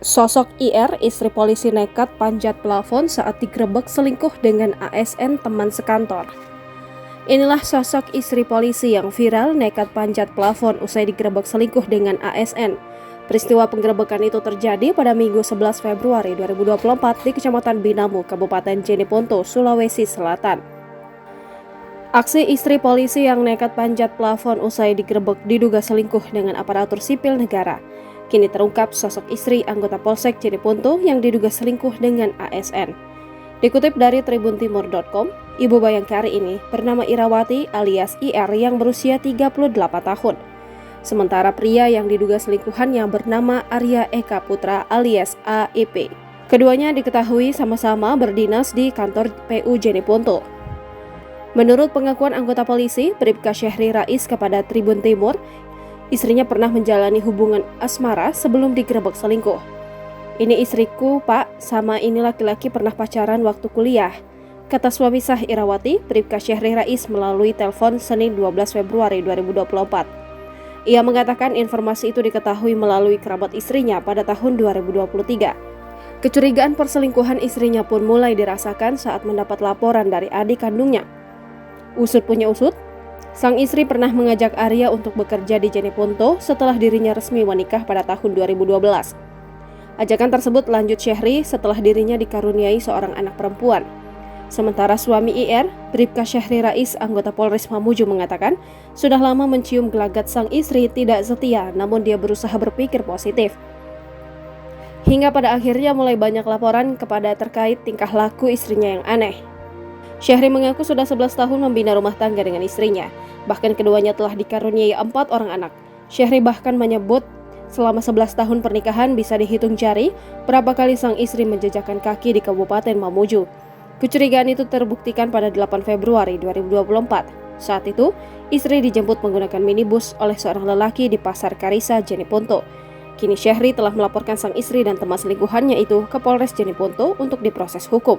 Sosok IR, istri polisi nekat panjat plafon saat digerebek selingkuh dengan ASN teman sekantor. Inilah sosok istri polisi yang viral nekat panjat plafon usai digerebek selingkuh dengan ASN. Peristiwa penggerebekan itu terjadi pada Minggu 11 Februari 2024 di Kecamatan Binamu, Kabupaten Jeneponto, Sulawesi Selatan. Aksi istri polisi yang nekat panjat plafon usai digerebek diduga selingkuh dengan aparatur sipil negara. Kini terungkap sosok istri anggota Polsek Jeneponto yang diduga selingkuh dengan ASN. Dikutip dari tribuntimur.com, ibu Bayangkari ini bernama Irawati alias IR yang berusia 38 tahun. Sementara pria yang diduga selingkuhannya bernama Arya Eka Putra alias AEP. Keduanya diketahui sama-sama berdinas di kantor PU Jeneponto. Menurut pengakuan anggota polisi, Bribka Syahri Rais kepada Tribun Timur, istrinya pernah menjalani hubungan asmara sebelum digerebek selingkuh. "Ini istriku, Pak, sama ini laki-laki pernah pacaran waktu kuliah," kata suami sah Irawati, Bribka Syahri Rais melalui telepon Senin 12 Februari 2024. Ia mengatakan informasi itu diketahui melalui kerabat istrinya pada tahun 2023. Kecurigaan perselingkuhan istrinya pun mulai dirasakan saat mendapat laporan dari adik kandungnya. Usut punya usut, sang istri pernah mengajak Arya untuk bekerja di Jeneponto setelah dirinya resmi menikah pada tahun 2012. Ajakan tersebut lanjut Syahri setelah dirinya dikaruniai seorang anak perempuan. Sementara suami IR, Bribka Syahri Rais, anggota Polres Mamuju mengatakan, sudah lama mencium gelagat sang istri tidak setia, namun dia berusaha berpikir positif. Hingga pada akhirnya mulai banyak laporan kepada terkait tingkah laku istrinya yang aneh. Syahri mengaku sudah 11 tahun membina rumah tangga dengan istrinya. Bahkan keduanya telah dikaruniai 4 orang anak. Syahri bahkan menyebut selama 11 tahun pernikahan bisa dihitung jari berapa kali sang istri menjejakkan kaki di Kabupaten Mamuju. Kecurigaan itu terbuktikan pada 8 Februari 2024. Saat itu, istri dijemput menggunakan minibus oleh seorang lelaki di Pasar Karisa, Jeneponto. Kini Syahri telah melaporkan sang istri dan teman selingkuhannya itu ke Polres Jeneponto untuk diproses hukum.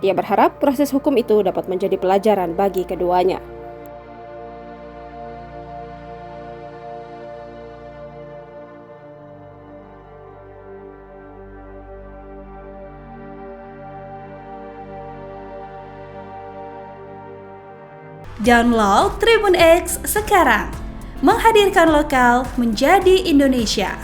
Dia berharap proses hukum itu dapat menjadi pelajaran bagi keduanya. Download Tribun X sekarang, menghadirkan lokal menjadi Indonesia.